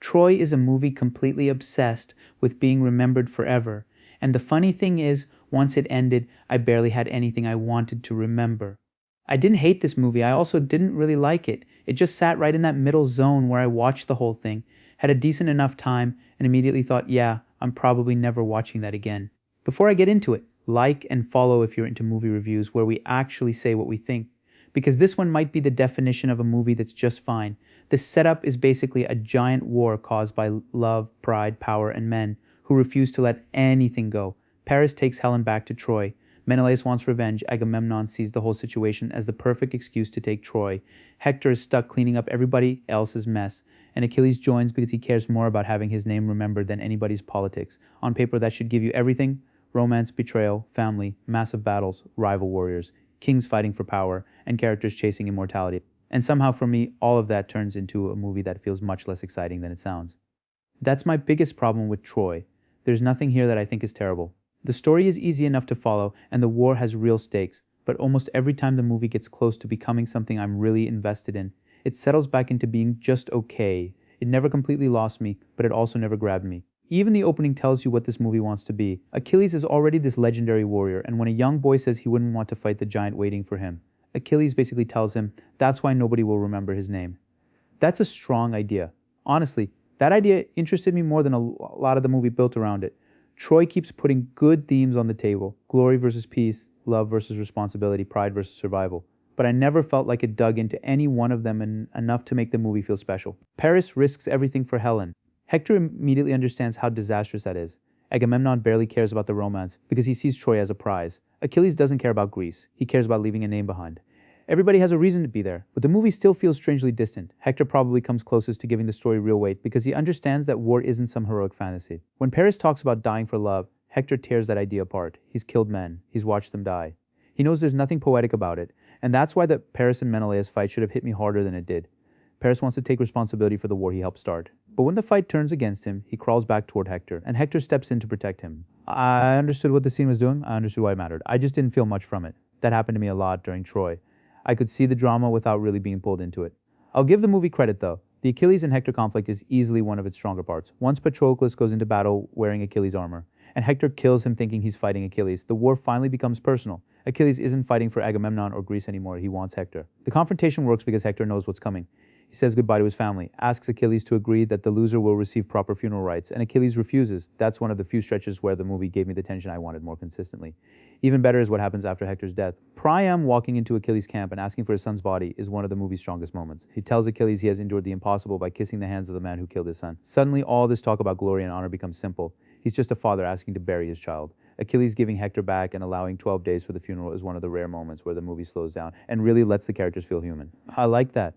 Troy is a movie completely obsessed with being remembered forever. And the funny thing is, once it ended, I barely had anything I wanted to remember. I didn't hate this movie, I also didn't really like it. It just sat right in that middle zone where I watched the whole thing, had a decent enough time, and immediately thought, yeah, I'm probably never watching that again. Before I get into it, like and follow if you're into movie reviews where we actually say what we think. Because this one might be the definition of a movie that's just fine. The setup is basically a giant war caused by love, pride, power, and men who refuse to let anything go. Paris takes Helen back to Troy. Menelaus wants revenge. Agamemnon sees the whole situation as the perfect excuse to take Troy. Hector is stuck cleaning up everybody else's mess. And Achilles joins because he cares more about having his name remembered than anybody's politics. On paper, that should give you everything: romance, betrayal, family, massive battles, rival warriors, kings fighting for power, and characters chasing immortality. And somehow for me, all of that turns into a movie that feels much less exciting than it sounds. That's my biggest problem with Troy. There's nothing here that I think is terrible. The story is easy enough to follow, and the war has real stakes, but almost every time the movie gets close to becoming something I'm really invested in, it settles back into being just okay. It never completely lost me, but it also never grabbed me. Even the opening tells you what this movie wants to be. Achilles is already this legendary warrior, and when a young boy says he wouldn't want to fight the giant waiting for him, Achilles basically tells him that's why nobody will remember his name. That's a strong idea. Honestly, that idea interested me more than a lot of the movie built around it. Troy keeps putting good themes on the table: glory versus peace, love versus responsibility, pride versus survival. But I never felt like it dug into any one of them enough to make the movie feel special. Paris risks everything for Helen. Hector immediately understands how disastrous that is. Agamemnon barely cares about the romance because he sees Troy as a prize. Achilles doesn't care about Greece. He cares about leaving a name behind. Everybody has a reason to be there, but the movie still feels strangely distant. Hector probably comes closest to giving the story real weight because he understands that war isn't some heroic fantasy. When Paris talks about dying for love, Hector tears that idea apart. He's killed men. He's watched them die. He knows there's nothing poetic about it, and that's why the Paris and Menelaus fight should have hit me harder than it did. Paris wants to take responsibility for the war he helped start. But when the fight turns against him, he crawls back toward Hector, and Hector steps in to protect him. I understood what the scene was doing. I understood why it mattered. I just didn't feel much from it. That happened to me a lot during Troy. I could see the drama without really being pulled into it. I'll give the movie credit though. The Achilles and Hector conflict is easily one of its stronger parts. Once Patroclus goes into battle wearing Achilles' armor, and Hector kills him thinking he's fighting Achilles, the war finally becomes personal. Achilles isn't fighting for Agamemnon or Greece anymore, he wants Hector. The confrontation works because Hector knows what's coming. He says goodbye to his family, asks Achilles to agree that the loser will receive proper funeral rites, and Achilles refuses. That's one of the few stretches where the movie gave me the tension I wanted more consistently. Even better is what happens after Hector's death. Priam walking into Achilles' camp and asking for his son's body is one of the movie's strongest moments. He tells Achilles he has endured the impossible by kissing the hands of the man who killed his son. Suddenly, all this talk about glory and honor becomes simple. He's just a father asking to bury his child. Achilles giving Hector back and allowing 12 days for the funeral is one of the rare moments where the movie slows down and really lets the characters feel human. I like that.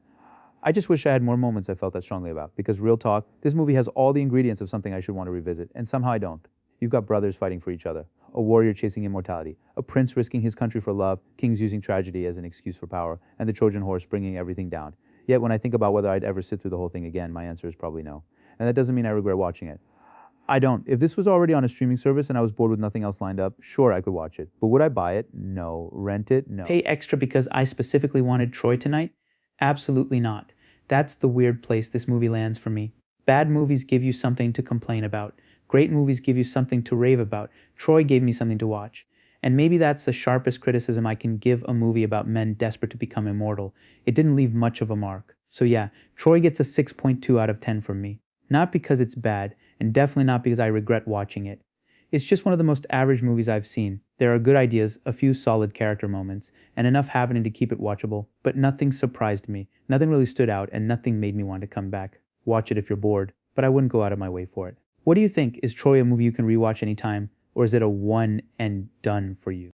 I just wish I had more moments I felt that strongly about, because real talk, this movie has all the ingredients of something I should want to revisit, and somehow I don't. You've got brothers fighting for each other, a warrior chasing immortality, a prince risking his country for love, kings using tragedy as an excuse for power, and the Trojan horse bringing everything down. Yet when I think about whether I'd ever sit through the whole thing again, my answer is probably no. And that doesn't mean I regret watching it. I don't. If this was already on a streaming service and I was bored with nothing else lined up, sure, I could watch it. But would I buy it? No. Rent it? No. Pay extra because I specifically wanted Troy tonight? Absolutely not. That's the weird place this movie lands for me. Bad movies give you something to complain about. Great movies give you something to rave about. Troy gave me something to watch. And maybe that's the sharpest criticism I can give a movie about men desperate to become immortal. It didn't leave much of a mark. So yeah, Troy gets a 6.2 out of 10 from me. Not because it's bad, and definitely not because I regret watching it. It's just one of the most average movies I've seen. There are good ideas, a few solid character moments, and enough happening to keep it watchable, but nothing surprised me, nothing really stood out, and nothing made me want to come back. Watch it if you're bored, but I wouldn't go out of my way for it. What do you think? Is Troy a movie you can rewatch anytime, or is it a one and done for you?